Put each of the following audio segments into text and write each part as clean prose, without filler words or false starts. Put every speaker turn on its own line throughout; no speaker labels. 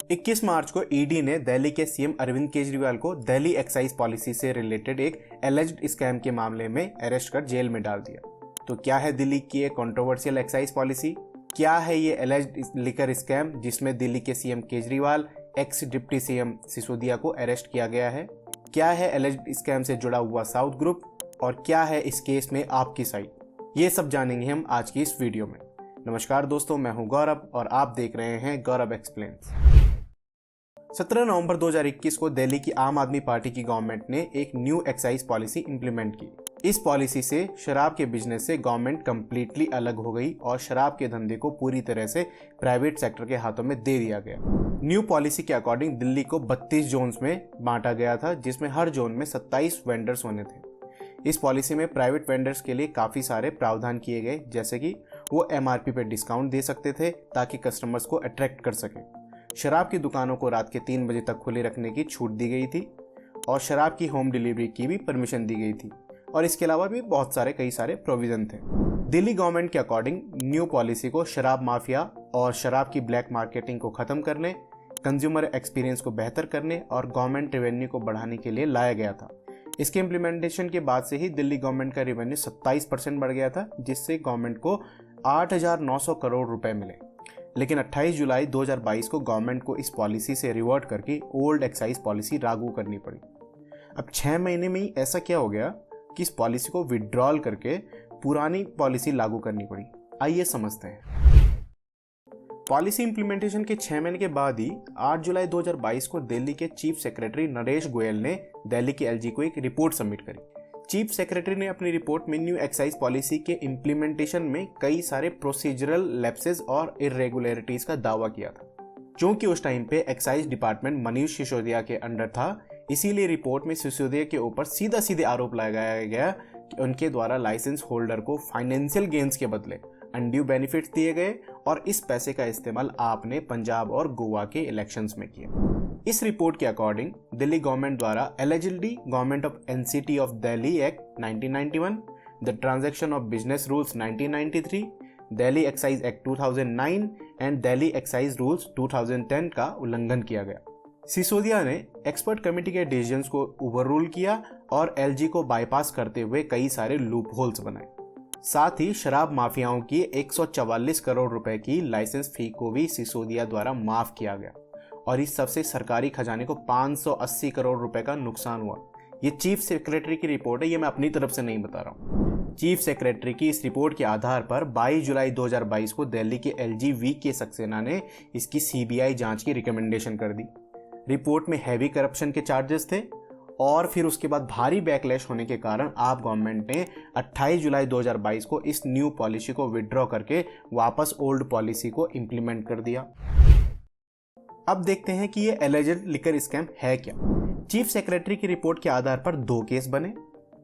21 मार्च को ईडी ने दिल्ली के सीएम अरविंद केजरीवाल को दिल्ली एक्साइज पॉलिसी से रिलेटेड एक एलिज्ड स्कैम के मामले में अरेस्ट कर जेल में डाल दिया। तो क्या है दिल्ली की एक कंट्रोवर्शियल एक्साइज पॉलिसी? क्या है ये एलिज्ड लिकर स्कैम जिसमें दिल्ली के CM Kejriwal, x deputy CM Sisodia को अरेस्ट किया गया है? क्या है एलिज्ड स्कैम से जुड़ा हुआ साउथ ग्रुप और क्या है इस केस में आपकी साइड? ये सब जानेंगे हम आज की इस वीडियो में। नमस्कार दोस्तों, मैं हूं गौरव और आप देख रहे हैं गौरव एक्सप्लेन्स। 17 नवंबर 2021 को दिल्ली की आम आदमी पार्टी की गवर्नमेंट ने एक न्यू एक्साइज पॉलिसी इंप्लीमेंट की। इस पॉलिसी से शराब के बिजनेस से गवर्नमेंट कंप्लीटली अलग हो गई और शराब के धंधे को पूरी तरह से प्राइवेट सेक्टर के हाथों में दे दिया गया। न्यू पॉलिसी के अकॉर्डिंग दिल्ली को 32 जोन्स में बांटा गया था, जिसमें हर जोन में 27 वेंडर्स होने थे। इस पॉलिसी में प्राइवेट वेंडर्स के लिए काफ़ी सारे प्रावधान किए गए, जैसे कि वो एमआरपी पर डिस्काउंट दे सकते थे ताकि कस्टमर्स को अट्रैक्ट कर सके। शराब की दुकानों को रात के 3 बजे तक खुली रखने की छूट दी गई थी और शराब की होम डिलीवरी की भी परमिशन दी गई थी और इसके अलावा भी बहुत सारे कई सारे प्रोविजन थे। दिल्ली गवर्नमेंट के अकॉर्डिंग न्यू पॉलिसी को शराब माफिया और शराब की ब्लैक मार्केटिंग को खत्म करने, कंज्यूमर एक्सपीरियंस को बेहतर करने और गवर्नमेंट रेवेन्यू को बढ़ाने के लिए लाया गया था। इसके इम्प्लीमेंटेशन के बाद से ही दिल्ली गवर्नमेंट का रेवेन्यू 27% बढ़ गया था, जिससे गवर्नमेंट को 8,900 करोड़ रुपए मिले। लेकिन 28 जुलाई 2022 को गवर्नमेंट को इस पॉलिसी से रिवर्ट करके ओल्ड एक्साइज पॉलिसी लागू करनी पड़ी। अब 6 महीने में ही ऐसा क्या हो गया कि इस पॉलिसी को विड्रॉल करके पुरानी पॉलिसी लागू करनी पड़ी? आइए समझते हैं। पॉलिसी इंप्लीमेंटेशन के 6 महीने के बाद ही 8 जुलाई 2022 को दिल्ली के चीफ सेक्रेटरी नरेश गोयल ने दिल्ली के एलजी को एक रिपोर्ट सबमिट करी। चीफ सेक्रेटरी ने अपनी रिपोर्ट में न्यू एक्साइज पॉलिसी के इम्प्लीमेंटेशन में कई सारे प्रोसीजरल लैप्सेस और इरेगुलरिटीज का दावा किया था। क्योंकि उस टाइम पे एक्साइज डिपार्टमेंट मनीष सिसोदिया के अंडर था, इसीलिए रिपोर्ट में सिसोदिया के ऊपर सीधे आरोप लगाया गया कि उनके द्वारा लाइसेंस होल्डर को फाइनेंशियल गेन्स के बदले अनड्यू बेनिफिट्स दिए गए और इस पैसे का इस्तेमाल आपने पंजाब और गोवा के इलेक्शंस में किया। इस रिपोर्ट के अकॉर्डिंग दिल्ली गवर्नमेंट द्वारा eligibly government of NCT of Delhi act 1991, the transaction of business rules 1993, Delhi excise act 2009 and Delhi excise rules 2010 का उल्लंघन किया गया। सिसोदिया ने एक्सपर्ट कमेटी के डिसीजंस को ओवररूल किया और एलजी को बाईपास करते हुए कई सारे लूप होल्स बनाए। साथ ही शराब माफियाओं की 144 करोड़ रुपए की लाइसेंस फी को भी सिसोदिया द्वारा माफ किया गया और इस सबसे सरकारी खजाने को 580 करोड़ रुपए का नुकसान हुआ। ये चीफ सेक्रेटरी की रिपोर्ट है, ये मैं अपनी तरफ से नहीं बता रहा हूँ। चीफ सेक्रेटरी की इस रिपोर्ट के आधार पर 22 जुलाई 2022 को दिल्ली के एलजी वी.के. सक्सेना ने इसकी सीबीआई जांच की रिकमेंडेशन कर दी। रिपोर्ट में हैवी करप्शन के चार्जेस थे और फिर उसके बाद भारी बैकलैश होने के कारण आप गवर्नमेंट ने 28 जुलाई 2022 को इस न्यू पॉलिसी को विड्रॉ करके वापस ओल्ड पॉलिसी को इम्प्लीमेंट कर दिया। अब देखते हैं कि ये एलिजिड लिकर स्कैम है क्या। चीफ सेक्रेटरी की रिपोर्ट के आधार पर 2 केस बने।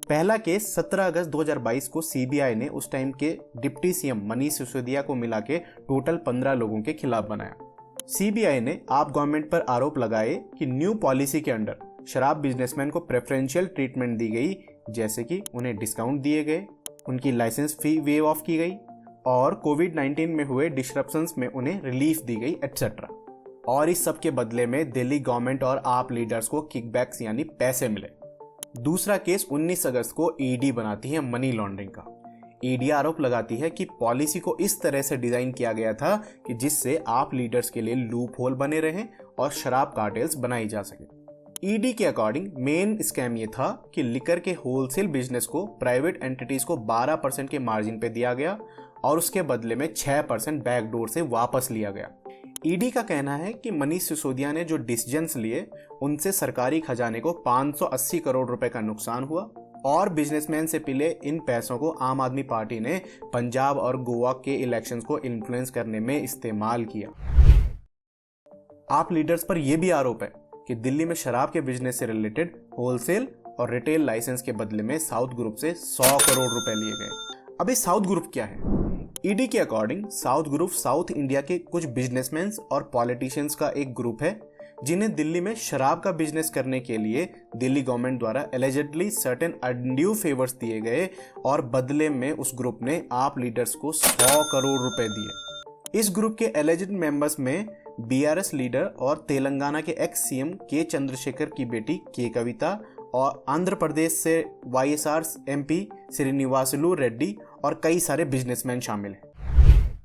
पहला केस 17 अगस्त 2022 को सीबीआई ने उस टाइम के डिप्टी सीएम मनीष सिसोदिया को मिला के टोटल 15 लोगों के खिलाफ बनाया। सीबीआई ने आप गवर्नमेंट पर आरोप लगाए कि न्यू पॉलिसी के अंडर शराब बिजनेसमैन को प्रेफरेंशियल ट्रीटमेंट दी गई, जैसे कि उन्हें डिस्काउंट दिए गए, उनकी लाइसेंस फी वेव ऑफ की गई और कोविड-19 में हुए डिस्ट्रप्शंस में उन्हें रिलीफ दी गई एटसेट्रा। और इस सब के बदले में दिल्ली गवर्नमेंट और आप लीडर्स को किकबैक्स यानी पैसे मिले। दूसरा केस 19 अगस्त को ईडी बनाती है मनी लॉन्ड्रिंग का। ईडी आरोप लगाती है कि पॉलिसी को इस तरह से डिजाइन किया गया था कि जिससे आप लीडर्स के लिए लूप होल बने रहें और शराब कार्टेल्स बनाई जा सके। ईडी के अकॉर्डिंग मेन स्कैम ये था कि लिकर के होलसेल बिजनेस को प्राइवेट एंटिटीज को 12% के मार्जिन पे दिया गया और उसके बदले में 6% बैकडोर से वापस लिया गया। ईडी का कहना है कि मनीष सिसोदिया ने जो डिसीजंस लिए उनसे सरकारी खजाने को 580 करोड़ रुपए का नुकसान हुआ और बिजनेसमैन से पिले इन पैसों को आम आदमी पार्टी ने पंजाब और गोवा के इलेक्शंस को इन्फ्लुएंस करने में इस्तेमाल किया। आप लीडर्स पर यह भी आरोप है कि दिल्ली में शराब के बिजनेस से रिलेटेड होलसेल और रिटेल लाइसेंस के बदले में साउथ ग्रुप से 100 करोड़ रुपए लिए गए। अब ये साउथ ग्रुप क्या है? ईडी के according south group south India के कुछ बिजनेसमैन और पॉलिटिशियंस का एक ग्रुप है जिन्हें दिल्ली में शराब का बिजनेस करने के लिए दिल्ली गवर्नमेंट द्वारा एलिजिडली सर्टेन अनड्यू फेवर्स दिए गए और बदले में उस ग्रुप ने आप लीडर्स को 100 करोड़ रुपए दिए। इस ग्रुप के एलिजिड मेंबर्स में बीआरएस लीडर और तेलंगाना के एक्स सीएम के चंद्रशेखर की बेटी के कविता और आंध्र प्रदेश से वाईएसआर एमपी श्रीनिवासलू रेड्डी और कई सारे बिजनेसमैन शामिल हैं।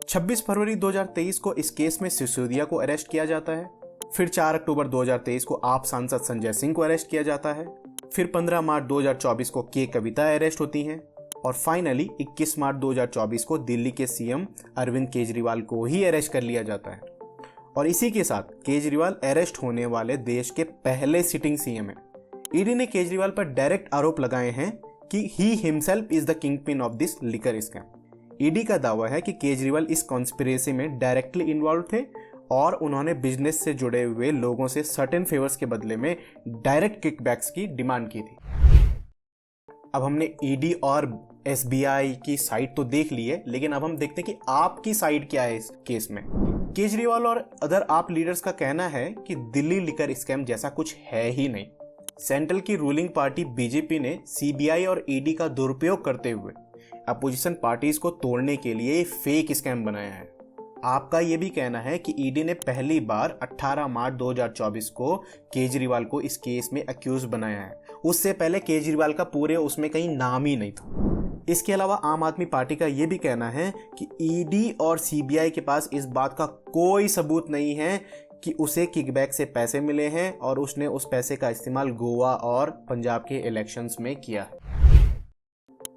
26 फरवरी 2023 को इस केस में सिसोदिया को अरेस्ट किया जाता है। फिर 4 अक्टूबर 2023 को आप सांसद संजय सिंह को अरेस्ट किया जाता है। फिर 15 मार्च 2024 को के कविता अरेस्ट होती हैं और फाइनली 21 मार्च 2024 को दिल्ली के सीएम अरविंद केजरीवाल को ही अरेस्ट कर लिया जाता है। और इसी के साथ केजरीवाल अरेस्ट होने वाले देश के पहले सिटिंग सीएम हैं। ईडी ने केजरीवाल पर डायरेक्ट आरोप लगाए हैं कि he himself is the kingpin of this liquor scam. ED का दावा है कि केजरीवाल इस कॉन्स्पिरेसी में डायरेक्टली इन्वॉल्व थे और उन्होंने बिजनेस से जुड़े हुए लोगों से सर्टेन फेवर्स के बदले में डायरेक्ट किकबैक्स की डिमांड की थी। अब हमने ईडी और एसबीआई की साइड तो देख ली है, लेकिन अब हम देखते हैं कि आपकी साइड क्या है इस केस में। केजरीवाल और अदर आप लीडर्स का कहना है कि दिल्ली लिकर स्कैम जैसा कुछ है ही नहीं। सेंट्रल की रूलिंग पार्टी बीजेपी ने सीबीआई और ईडी का दुरुपयोग करते हुए अपोजिशन पार्टीज को तोड़ने के लिए फेक स्कैम बनाया है। आपका यह भी कहना है कि ईडी ने पहली बार 18 मार्च 2024 को केजरीवाल को इस केस में अक्यूज बनाया है। उससे पहले केजरीवाल का पूरे उसमें कहीं नाम ही नहीं था। इसके अलावा आम आदमी पार्टी का यह भी कहना है कि ईडी और सीबीआई के पास इस बात का कोई सबूत नहीं है कि उसे किकबैक से पैसे मिले हैं और उसने उस पैसे का इस्तेमाल गोवा और पंजाब के इलेक्शंस में किया है।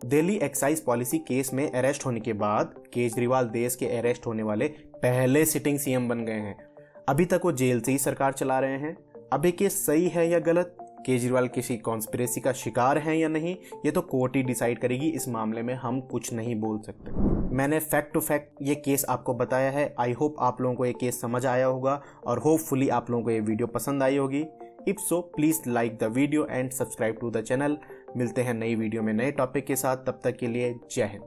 दिल्ली एक्साइज पॉलिसी केस में अरेस्ट होने के बाद केजरीवाल देश के अरेस्ट होने वाले पहले सिटिंग सीएम बन गए हैं। अभी तक वो जेल से ही सरकार चला रहे हैं। अब ये केस सही है या गलत, केजरीवाल किसी कॉन्स्पिरेसी का शिकार हैं या नहीं, ये तो कोर्ट ही डिसाइड करेगी। इस मामले में हम कुछ नहीं बोल सकते। मैंने फैक्ट टू फैक्ट ये केस आपको बताया है। आई होप आप लोगों को ये केस समझ आया होगा और होपफुली आप लोगों को ये वीडियो पसंद आई होगी। If so please like the video and subscribe to the channel. मिलते हैं नई वीडियो में नए टॉपिक के साथ। तब तक के लिए जय हिंद।